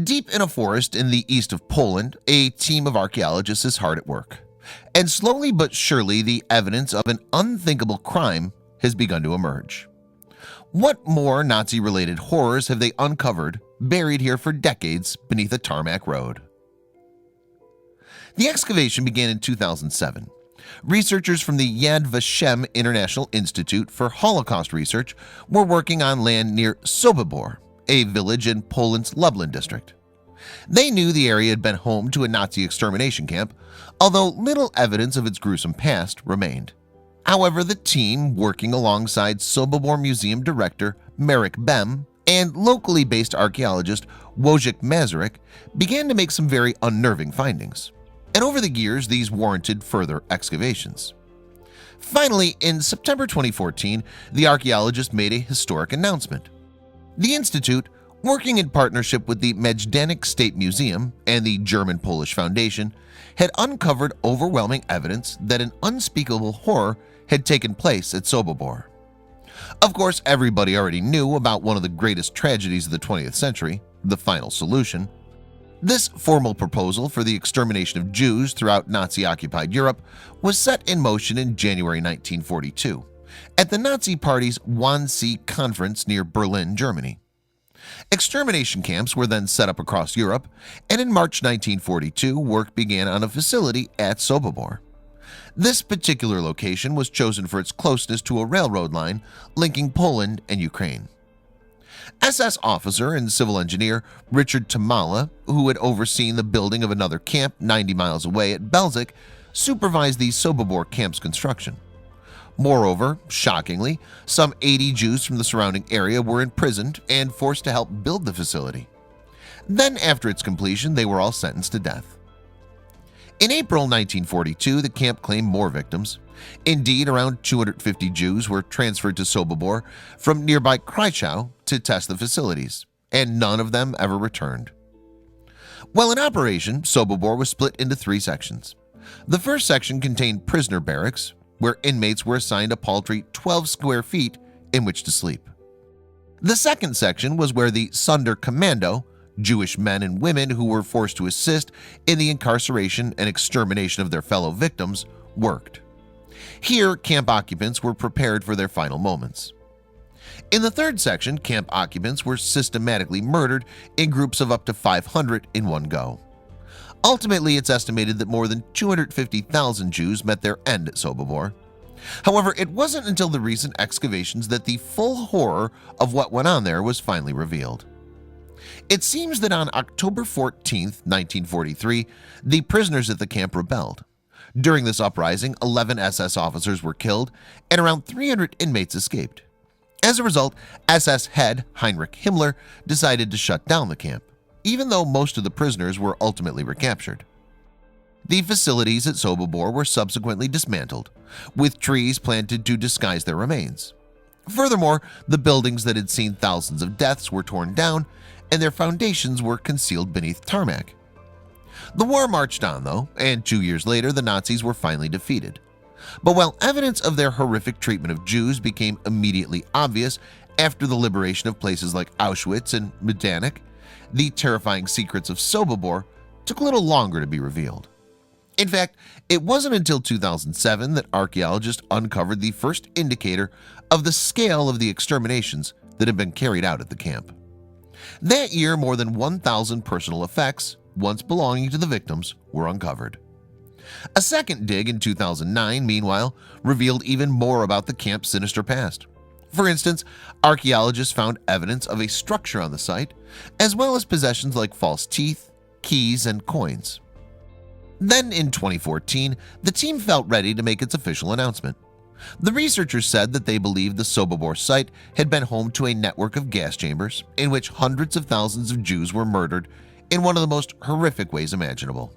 Deep in a forest in the east of Poland, a team of archaeologists is hard at work, and slowly but surely the evidence of an unthinkable crime has begun to emerge. What more Nazi-related horrors have they uncovered, buried here for decades beneath a tarmac road? The excavation began in 2007. Researchers from the Yad Vashem International Institute for Holocaust Research were working on land near Sobibor, a village in Poland's Lublin district. They knew the area had been home to a Nazi extermination camp, although little evidence of its gruesome past remained. However, the team, working alongside Sobibor Museum Director Marek Bem and locally based archaeologist Wojciech Mazurek, began to make some very unnerving findings. And over the years, these warranted further excavations. Finally, in September 2014, the archaeologists made a historic announcement. The Institute, working in partnership with the MIŁDZYNARODOWY State Museum and the German-Polish Foundation, had uncovered overwhelming evidence that an unspeakable horror had taken place at Sobibor. Of course, everybody already knew about one of the greatest tragedies of the 20th century, the final solution. This formal proposal for the extermination of Jews throughout Nazi-occupied Europe was set in motion in January 1942 at the Nazi Party's Wannsee Conference near Berlin, Germany. Extermination camps were then set up across Europe, and in March 1942 work began on a facility at Sobibor. This particular location was chosen for its closeness to a railroad line linking Poland and Ukraine. SS officer and civil engineer Richard Tamala, who had overseen the building of another camp 90 miles away at Belzec, supervised the Sobibor camp's construction. Moreover, shockingly, some 80 Jews from the surrounding area were imprisoned and forced to help build the facility. Then, after its completion, they were all sentenced to death. In April 1942, the camp claimed more victims. Indeed, around 250 Jews were transferred to Sobibor from nearby Krakow to test the facilities, and none of them ever returned. While in operation, Sobibor was split into 3 sections. The first section contained prisoner barracks, where inmates were assigned a paltry 12 square feet in which to sleep. The second section was where the Sonderkommando, Jewish men and women who were forced to assist in the incarceration and extermination of their fellow victims, worked. Here, camp occupants were prepared for their final moments. In the third section, camp occupants were systematically murdered in groups of up to 500 in one go. Ultimately, it's estimated that more than 250,000 Jews met their end at Sobibor. However, it wasn't until the recent excavations that the full horror of what went on there was finally revealed. It seems that on October 14, 1943, the prisoners at the camp rebelled. During this uprising, 11 SS officers were killed and around 300 inmates escaped. As a result, SS head Heinrich Himmler decided to shut down the camp, even though most of the prisoners were ultimately recaptured. The facilities at Sobibor were subsequently dismantled, with trees planted to disguise their remains. Furthermore, the buildings that had seen thousands of deaths were torn down, and their foundations were concealed beneath tarmac. The war marched on, though, and 2 years later the Nazis were finally defeated. But while evidence of their horrific treatment of Jews became immediately obvious after the liberation of places like Auschwitz and Majdanek, the terrifying secrets of Sobibor took a little longer to be revealed. In fact, it wasn't until 2007 that archaeologists uncovered the first indicator of the scale of the exterminations that had been carried out at the camp. That year, more than 1,000 personal effects, once belonging to the victims, were uncovered. A second dig in 2009, meanwhile, revealed even more about the camp's sinister past. For instance, archaeologists found evidence of a structure on the site, as well as possessions like false teeth, keys, and coins. Then in 2014, the team felt ready to make its official announcement. The researchers said that they believed the Sobibor site had been home to a network of gas chambers in which hundreds of thousands of Jews were murdered in one of the most horrific ways imaginable.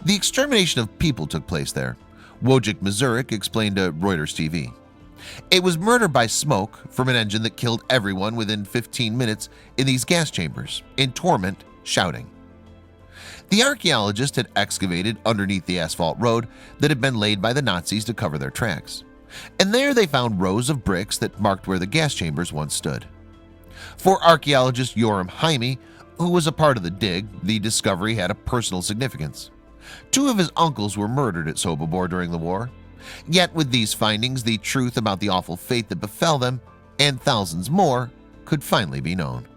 The extermination of people took place there, Wojciech Mazurek explained to Reuters TV. It was murder by smoke from an engine that killed everyone within 15 minutes in these gas chambers, in torment, shouting. The archaeologists had excavated underneath the asphalt road that had been laid by the Nazis to cover their tracks, and there they found rows of bricks that marked where the gas chambers once stood. For archaeologist Yoram Jaime, who was a part of the dig, the discovery had a personal significance. 2 of his uncles were murdered at Sobibor during the war. Yet with these findings, the truth about the awful fate that befell them and thousands more could finally be known.